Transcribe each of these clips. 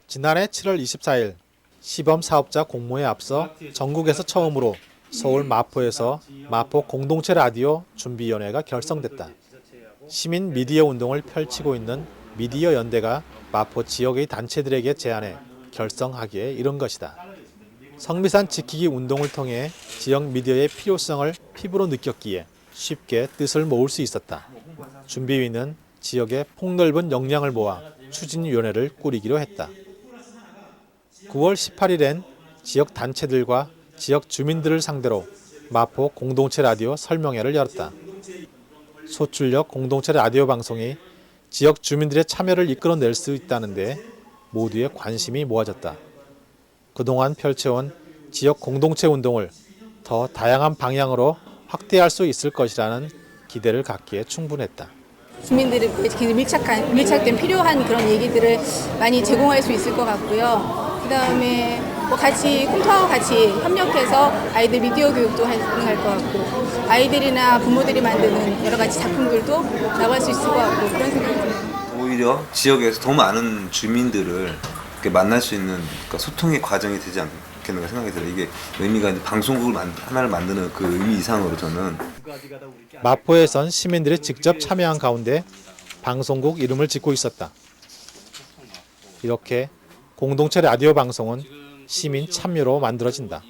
지난해 7월 24일 시범 사업자 공모에 앞서 전국에서 처음으로 서울 마포에서 마포 공동체 라디오 준비위원회가 결성됐다. 시민 미디어 운동을 펼치고 있는 미디어 연대가 마포 지역의 단체들에게 제안해 결성하기에 이른 것이다. 성미산 지키기 운동을 통해 지역 미디어의 필요성을 피부로 느꼈기에 쉽게 뜻을 모을 수 있었다. 준비위는 지역의 폭넓은 역량을 모아 추진위원회를 꾸리기로 했다. 9월 18일엔 지역 단체들과 지역 주민들을 상대로 마포 공동체 라디오 설명회를 열었다. 소출력 공동체 라디오 방송이 지역 주민들의 참여를 이끌어낼 수 있다는데 모두의 관심이 모아졌다. 그동안 펼쳐온 지역 공동체 운동을 더 다양한 방향으로 확대할 수 있을 것이라는 기대를 갖기에 충분했다. 주민들이 밀착된 필요한 그런 얘기들을 많이 제공할 수 있을 것 같고요. 그다음에 뭐 같이 컴퓨터와 같이 협력해서 아이들 미디어 교육도 가능할 것 같고 아이들이나 부모들이 만드는 여러 가지 작품들도 나갈 수 있을 것 같고 그런 생각이 듭니다. 오히려 지역에서 더 많은 주민들을 이렇게 만날 수 있는 그러니까 소통의 과정이 되지 않겠는가 생각이 들어요. 이게 의미가 이제 방송국을 하나를 만드는 그 의미 이상으로 저는 마포에선 시민들이 직접 참여한 가운데 방송국 이름을 짓고 있었다. 이렇게 공동체 라디오 방송은 시민 참여로 만들어진다.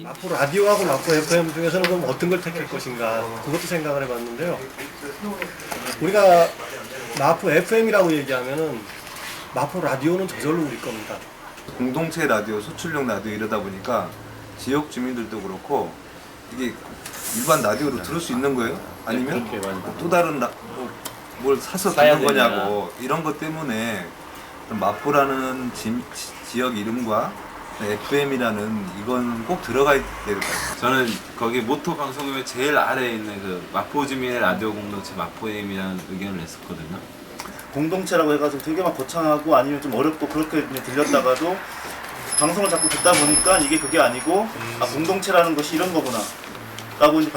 마포 라디오하고 마포 FM 중에서는 그럼 어떤 걸 택할 것인가 그것도 생각을 해봤는데요. 우리가 마포 FM이라고 얘기하면은 마포 라디오는 저절로 우리 겁니다. 공동체 라디오, 소출력 라디오 이러다 보니까 지역 주민들도 그렇고 이게 일반 라디오로 들을 수 있는 거예요? 아니면 또 다른 뭘 사서 듣는 거냐고 이런 것 때문에 마포라는 지역 이름과 FM이라는 이건 꼭 들어가야 될 것 같아요. 저는 거기 모토 방송국의 제일 아래에 있는 그 마포 주민의 라디오 공동체 마포엠이라는 의견을 냈었거든요. 공동체라고 해가지고 되게 막 거창하고 아니면 좀 어렵고 그렇게 들렸다가도 방송을 자꾸 듣다 보니까 이게 그게 아니고 아 공동체라는 것이 이런 거구나 라고 이제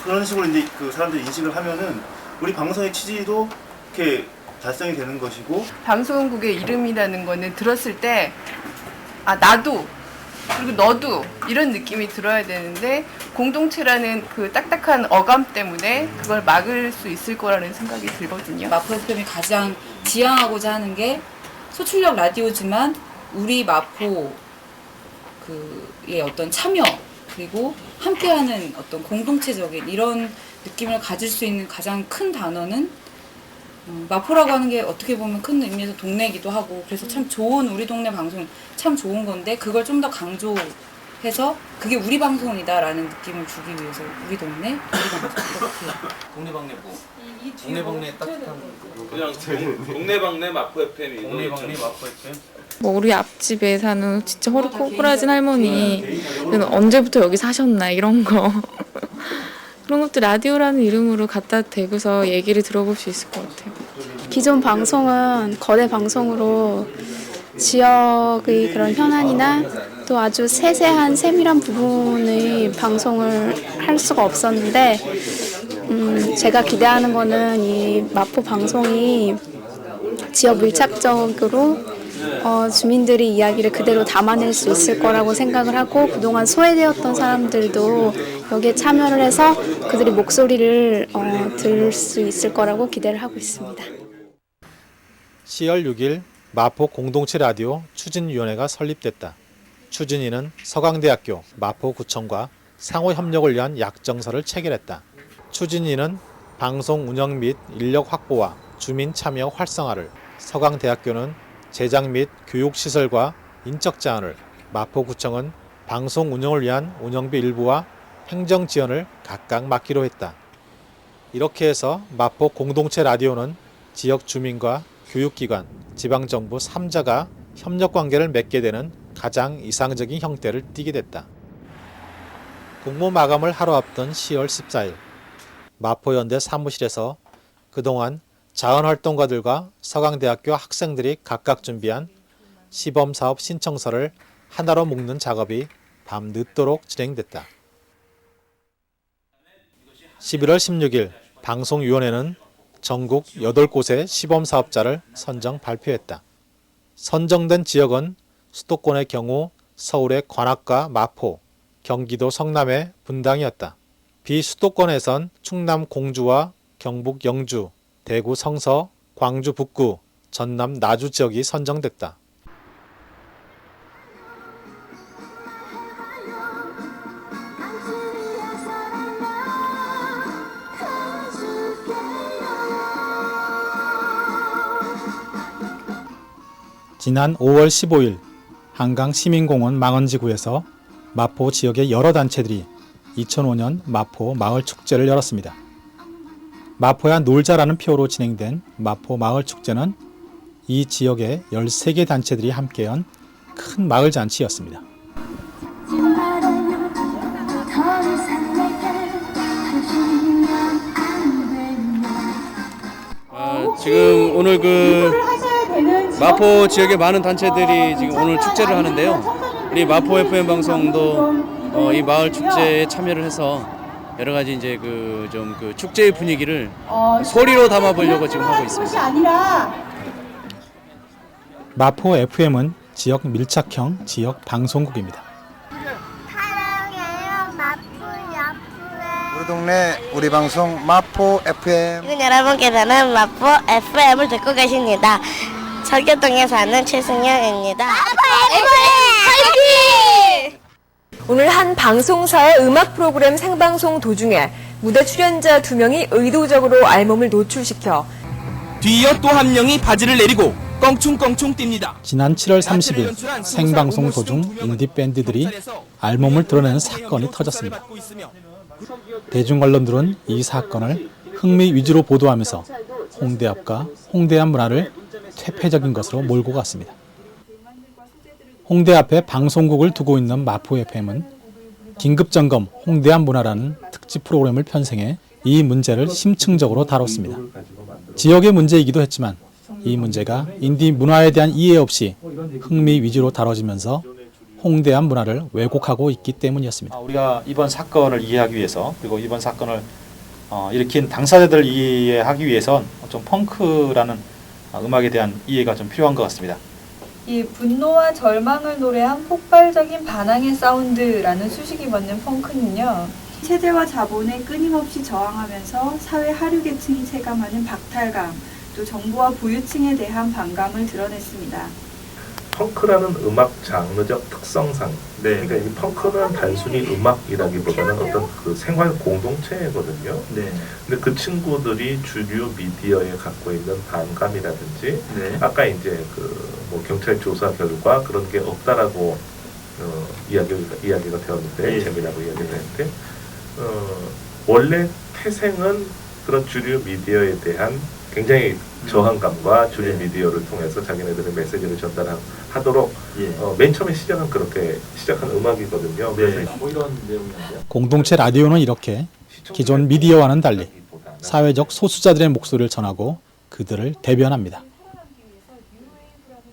그런 식으로 이제 그 사람들이 인식을 하면은 우리 방송의 취지도 이렇게 달성이 되는 것이고 방송국의 이름이라는 거는 들었을 때 아 나도 그리고 너도 이런 느낌이 들어야 되는데 공동체라는 그 딱딱한 어감 때문에 그걸 막을 수 있을 거라는 생각이 들거든요. 마포 FM이 가장 지향하고자 하는 게 소출력 라디오지만 우리 마포의 어떤 참여 그리고 함께하는 어떤 공동체적인 이런 느낌을 가질 수 있는 가장 큰 단어는 마포라고 하는 게 어떻게 보면 큰 의미에서 동네이기도 하고 그래서 참 좋은 우리 동네 방송 참 좋은 건데 그걸 좀 더 강조해서 그게 우리 방송이다라는 느낌을 주기 위해서 우리 동네 우리 방송 이렇게 동네방네 뭐? 동네방네 따뜻한 그냥 동네방네 마포 FM이 동네방네 마포 FM? 뭐 우리 앞집에 사는 진짜 허리 꼬꾸라진 할머니 언제부터 여기 사셨나 이런 거 그런 것도 라디오라는 이름으로 갖다 대고서 얘기를 들어볼 수 있을 것 같아요. 기존 방송은 거대 방송으로 지역의 그런 현안이나 또 아주 세세한 세밀한 부분의 방송을 할 수가 없었는데 제가 기대하는 거는 이 마포 방송이 지역 밀착적으로 주민들이 이야기를 그대로 담아낼 수 있을 거라고 생각을 하고 그동안 소외되었던 사람들도 여기에 참여를 해서 그들의 목소리를 들을 수 있을 거라고 기대를 하고 있습니다. 10월 6일 마포 공동체 라디오 추진위원회가 설립됐다. 추진위는 서강대학교, 마포구청과 상호 협력을 위한 약정서를 체결했다. 추진위는 방송 운영 및 인력 확보와 주민 참여 활성화를, 서강대학교는 제작 및 교육시설과 인적 제안을, 마포구청은 방송 운영을 위한 운영비 일부와 행정 지원을 각각 맡기로 했다. 이렇게 해서 마포 공동체 라디오는 지역 주민과 교육기관, 지방정부 3자가 협력관계를 맺게 되는 가장 이상적인 형태를 띠게 됐다. 공모 마감을 하루 앞둔 10월 14일 마포연대 사무실에서 그동안 자원활동가들과 서강대학교 학생들이 각각 준비한 시범사업 신청서를 하나로 묶는 작업이 밤 늦도록 진행됐다. 11월 16일 방송위원회는 전국 8곳의 시범사업자를 선정 발표했다. 선정된 지역은 수도권의 경우 서울의 관악과 마포, 경기도 성남의 분당이었다. 비수도권에선 충남 공주와 경북 영주, 대구 성서, 광주 북구, 전남 나주 지역이 선정됐다. 지난 5월 15일 한강시민공원 망언지구에서 마포 지역의 여러 단체들이 2005년 마포 마을축제를 열었습니다. 마포야 놀자라는 표어로 진행된 마포 마을축제는 이 지역의 13개 단체들이 함께한 큰 마을잔치였습니다. 지금 오늘 마포 지역의 많은 단체들이 지금 오늘 축제를 하는데요. 우리 마포 FM 방송도 이 마을 축제에 참여를 해서 여러 가지 이제 좀 축제의 분위기를 소리로 담아보려고 지금 하고 있습니다. 마포 FM은 지역 밀착형 지역 방송국입니다. 사랑해요 마포 FM. 우리 동네 우리 방송 마포 FM. 지금 여러분께서는 마포 FM을 듣고 계십니다. 서교동에 사는 최승영입니다. 마포 FM 화이팅! 오늘 한 방송사의 음악 프로그램 생방송 도중에 무대 출연자 2명이 의도적으로 알몸을 노출시켜 뒤이어 또 한 명이 바지를 내리고 껑충껑충 뜁니다. 지난 7월 30일 생방송 도중 인디밴드들이 알몸을 드러내는 사건이 터졌습니다. 대중 언론들은 이 사건을 흥미 위주로 보도하면서 홍대 앞과 홍대안 문화를 퇴폐적인 것으로 몰고 갔습니다. 홍대 앞에 방송국을 두고 있는 마포 FM은 긴급점검 홍대안 문화라는 특집 프로그램을 편성해 이 문제를 심층적으로 다뤘습니다. 지역의 문제이기도 했지만 이 문제가 인디 문화에 대한 이해 없이 흥미 위주로 다뤄지면서 홍대안 문화를 왜곡하고 있기 때문이었습니다. 우리가 이번 사건을 이해하기 위해서 그리고 이번 사건을 일으킨 당사자들을 이해하기 위해선 좀 펑크라는 음악에 대한 이해가 좀 필요한 것 같습니다. 이 분노와 절망을 노래한 폭발적인 반항의 사운드라는 수식이 받는 펑크는요. 체제와 자본에 끊임없이 저항하면서 사회 하류 계층이 체감하는 박탈감, 또 정부와 부유층에 대한 반감을 드러냈습니다. 펑크라는 음악 장르적 특성상, 그러니까 이 펑크는 단순히 음악이라기보다는 어떤 그 생활 공동체거든요. 근데 그 친구들이 주류 미디어에 갖고 있는 반감이라든지, 아까 이제 뭐 경찰 조사 결과 그런 게 없다라고 이야기가 되었는데, 재미라고 이야기를 했는데, 원래 태생은 그런 주류 미디어에 대한 굉장히 저항감과 주류 미디어를 통해서 자기네들의 메시지를 전달하도록 맨 처음에 시작은 그렇게 시작한 음악이거든요. 그래서 뭐 이런 내용인데요. 공동체 라디오는 이렇게 기존 미디어와는 달리 사회적 소수자들의 목소리를 전하고 그들을 대변합니다.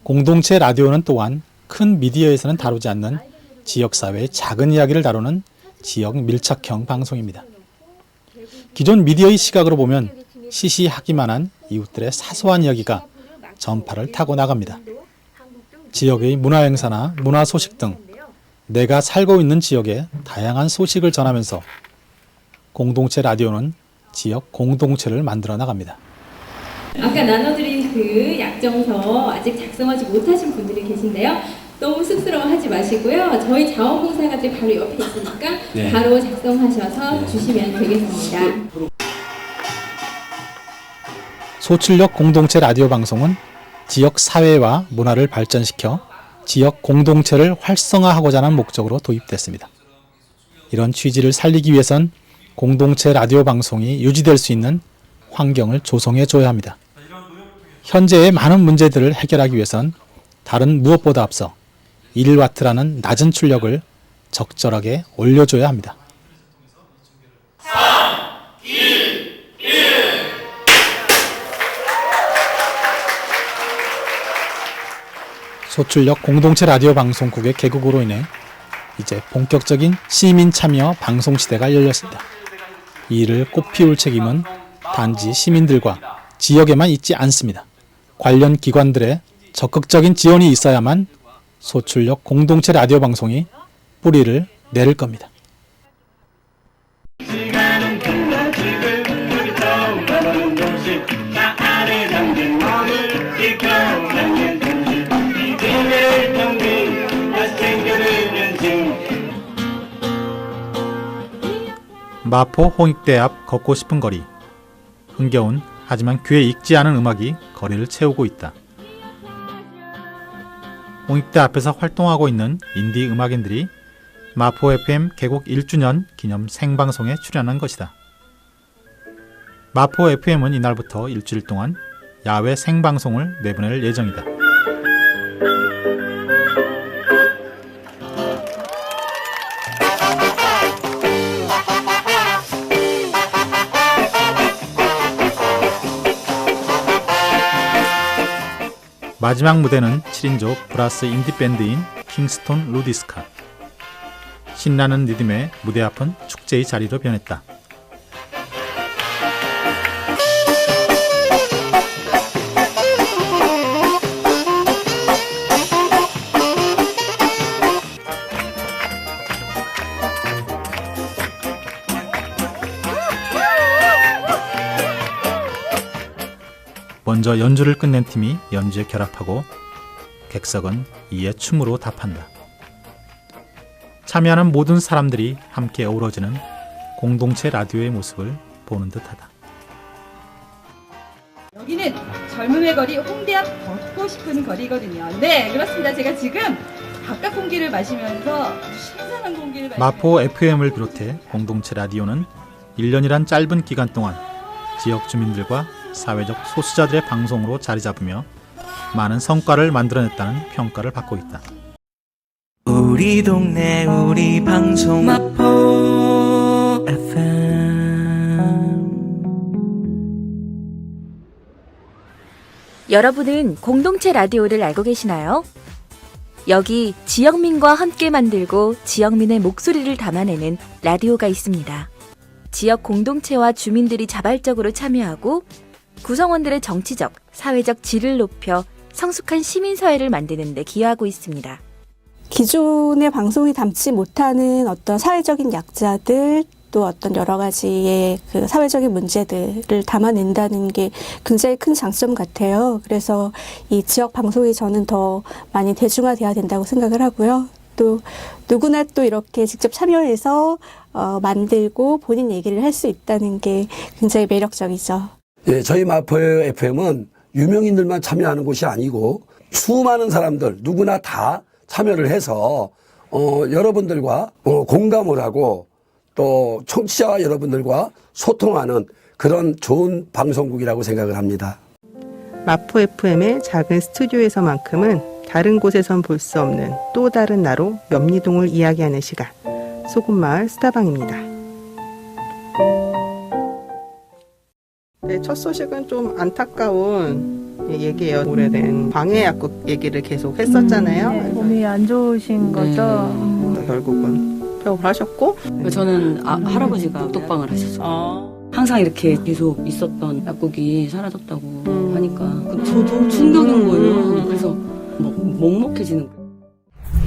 공동체 라디오는 또한 큰 미디어에서는 다루지 않는 지역사회의 작은 이야기를 다루는 지역 밀착형 방송입니다. 기존 미디어의 시각으로 보면 시시하기만 한 이웃들의 사소한 이야기가 전파를 타고 나갑니다. 지역의 문화행사나 문화 소식 등 내가 살고 있는 지역의 다양한 소식을 전하면서 공동체 라디오는 지역 공동체를 만들어 나갑니다. 아까 나눠드린 그 약정서 아직 작성하지 못하신 분들이 계신데요. 너무 쑥스러워하지 마시고요. 저희 자원봉사가들 바로 옆에 있으니까 바로 작성하셔서 주시면 되겠습니다. 소출력 공동체 라디오 방송은 지역 사회와 문화를 발전시켜 지역 공동체를 활성화하고자 하는 목적으로 도입됐습니다. 이런 취지를 살리기 위해선 공동체 라디오 방송이 유지될 수 있는 환경을 조성해 줘야 합니다. 현재의 많은 문제들을 해결하기 위해선 다른 무엇보다 앞서 1와트라는 낮은 출력을 적절하게 올려줘야 합니다. 소출력 공동체 라디오 방송국의 개국으로 인해 이제 본격적인 시민 참여 방송 시대가 열렸습니다. 이 일을 꽃피울 책임은 단지 시민들과 지역에만 있지 않습니다. 관련 기관들의 적극적인 지원이 있어야만 소출력 공동체 라디오 방송이 뿌리를 내릴 겁니다. 마포 홍익대 앞 걷고 싶은 거리. 흥겨운 하지만 귀에 익지 않은 음악이 거리를 채우고 있다. 홍익대 앞에서 활동하고 있는 인디 음악인들이 마포 FM 개국 1주년 기념 생방송에 출연한 것이다. 마포 FM은 이날부터 일주일 동안 야외 생방송을 내보낼 예정이다. 마지막 무대는 7인조 브라스 인디밴드인 킹스톤 루디스카. 신나는 리듬에 무대 앞은 축제의 자리로 변했다. 먼저 연주를 끝낸 팀이 연주에 결합하고 객석은 이에 춤으로 답한다. 참여하는 모든 사람들이 함께 어우러지는 공동체 라디오의 모습을 보는 듯하다. 여기는 젊음의 거리 홍대 앞 걷고 싶은 거리거든요. 네, 그렇습니다. 제가 지금 바깥 공기를 마시면서 신선한 공기를 마포 FM을 비롯해 공동체 라디오는 1년이란 짧은 기간 동안 지역 주민들과 사회적 소수자들의 방송으로 자리 잡으며 많은 성과를 만들어냈다는 평가를 받고 있다. 우리 동네 우리 방송 마포 FM. 여러분은 공동체 라디오를 알고 계시나요? 여기 지역민과 함께 만들고 지역민의 목소리를 담아내는 라디오가 있습니다. 지역 공동체와 주민들이 자발적으로 참여하고 구성원들의 정치적, 사회적 질을 높여 성숙한 시민사회를 만드는 데 기여하고 있습니다. 기존의 방송이 담지 못하는 어떤 사회적인 약자들, 또 어떤 여러 가지의 그 사회적인 문제들을 담아낸다는 게 굉장히 큰 장점 같아요. 그래서 이 지역 방송이 저는 더 많이 대중화돼야 된다고 생각을 하고요. 또 누구나 또 이렇게 직접 참여해서 만들고 본인 얘기를 할 수 있다는 게 굉장히 매력적이죠. 예, 저희 마포 FM은 유명인들만 참여하는 곳이 아니고 수많은 사람들 누구나 다 참여를 해서 여러분들과 공감을 하고 또 청취자 여러분들과 소통하는 그런 좋은 방송국이라고 생각을 합니다. 마포 FM의 작은 스튜디오에서만큼은 다른 곳에선 볼 수 없는 또 다른 나로 염리동을 이야기하는 시간, 소금마을 스타방입니다. 네, 첫 소식은 좀 안타까운 얘기예요. 오래된 방해약국 얘기를 계속 했었잖아요. 몸이 안 좋으신 거죠? 결국은 폐업을 하셨고. 저는 할아버지가 독방을 하셨어요. 항상 이렇게 계속 있었던 약국이 사라졌다고 하니까 저도 충격인 거예요. 그래서 막 먹먹해지는 거예요.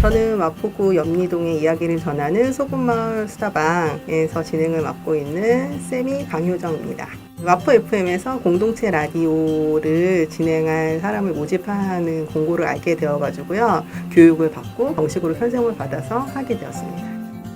저는 마포구 염리동의 이야기를 전하는 소금마을 스타방에서 진행을 맡고 있는 세미 강효정입니다. 마포 FM에서 공동체 라디오를 진행할 사람을 모집하는 공고를 알게 되어가지고요. 교육을 받고 정식으로 편성을 받아서 하게 되었습니다.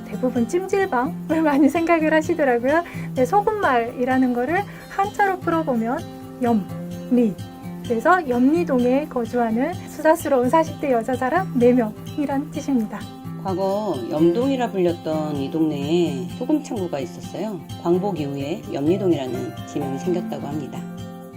대부분 찜질방을 많이 생각을 하시더라고요. 네, 소금마을이라는 거를 한자로 풀어보면 염리. 그래서 염리동에 거주하는 수다스러운 40대 여자 사람 4명이란 뜻입니다. 과거 염동이라 불렸던 이 동네에 소금창고가 있었어요. 광복 이후에 염리동이라는 지명이 생겼다고 합니다.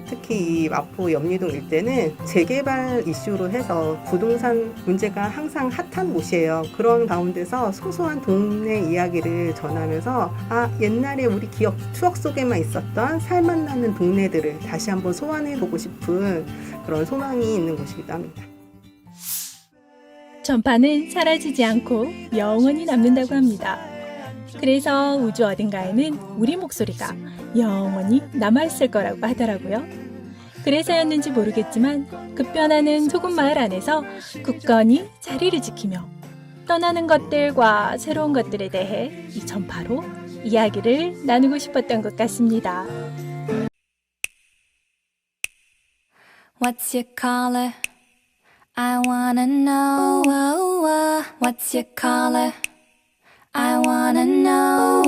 특히 이 마포 염리동 일대는 재개발 이슈로 해서 부동산 문제가 항상 핫한 곳이에요. 그런 가운데서 소소한 동네 이야기를 전하면서 옛날에 우리 기억, 추억 속에만 있었던 살맛나는 동네들을 다시 한번 소환해보고 싶은 그런 소망이 있는 곳이기도 합니다. 전파는 사라지지 않고 영원히 남는다고 합니다. 그래서 우주 어딘가에는 우리 목소리가 영원히 남아있을 거라고 하더라고요. 그래서였는지 모르겠지만 급변하는 소금 마을 안에서 굳건히 자리를 지키며 떠나는 것들과 새로운 것들에 대해 이 전파로 이야기를 나누고 싶었던 것 같습니다. What's your color? I wanna know. What's your color? I wanna know.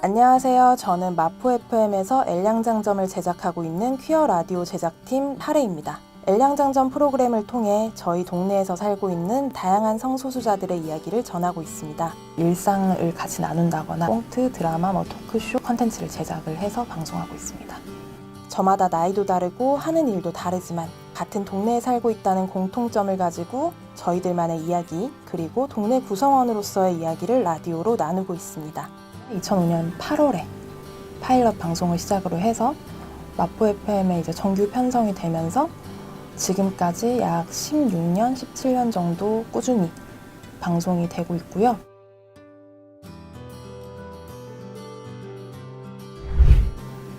안녕하세요. 저는 마포 FM에서 엘량장점을 제작하고 있는 퀴어 라디오 제작팀 하레입니다. 엘량장점 프로그램을 통해 저희 동네에서 살고 있는 다양한 성소수자들의 이야기를 전하고 있습니다. 일상을 같이 나눈다거나 꽁트, 드라마, 토크쇼 콘텐츠를 제작을 해서 방송하고 있습니다. 저마다 나이도 다르고 하는 일도 다르지만 같은 동네에 살고 있다는 공통점을 가지고 저희들만의 이야기 그리고 동네 구성원으로서의 이야기를 라디오로 나누고 있습니다. 2005년 8월에 파일럿 방송을 시작으로 해서 마포 FM에 이제 정규 편성이 되면서 지금까지 약 16년, 17년 정도 꾸준히 방송이 되고 있고요.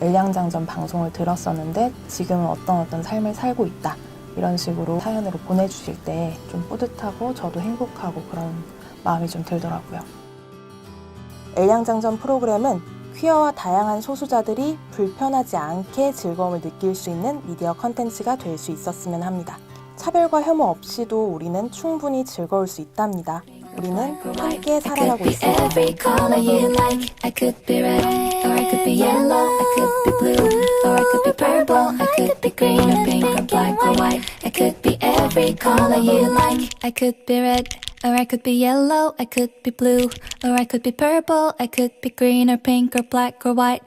엘량장점 방송을 들었었는데 지금은 어떤 삶을 살고 있다 이런 식으로 사연으로 보내주실 때 좀 뿌듯하고 저도 행복하고 그런 마음이 좀 들더라고요. 엘량장점 프로그램은 퀴어와 다양한 소수자들이 불편하지 않게 즐거움을 느낄 수 있는 미디어 컨텐츠가 될 수 있었으면 합니다. 차별과 혐오 없이도 우리는 충분히 즐거울 수 있답니다. 우리는 함께 살아가고 있습니다. Or I could be yellow, I could be blue, or I could be purple, I could be green or pink or black or white.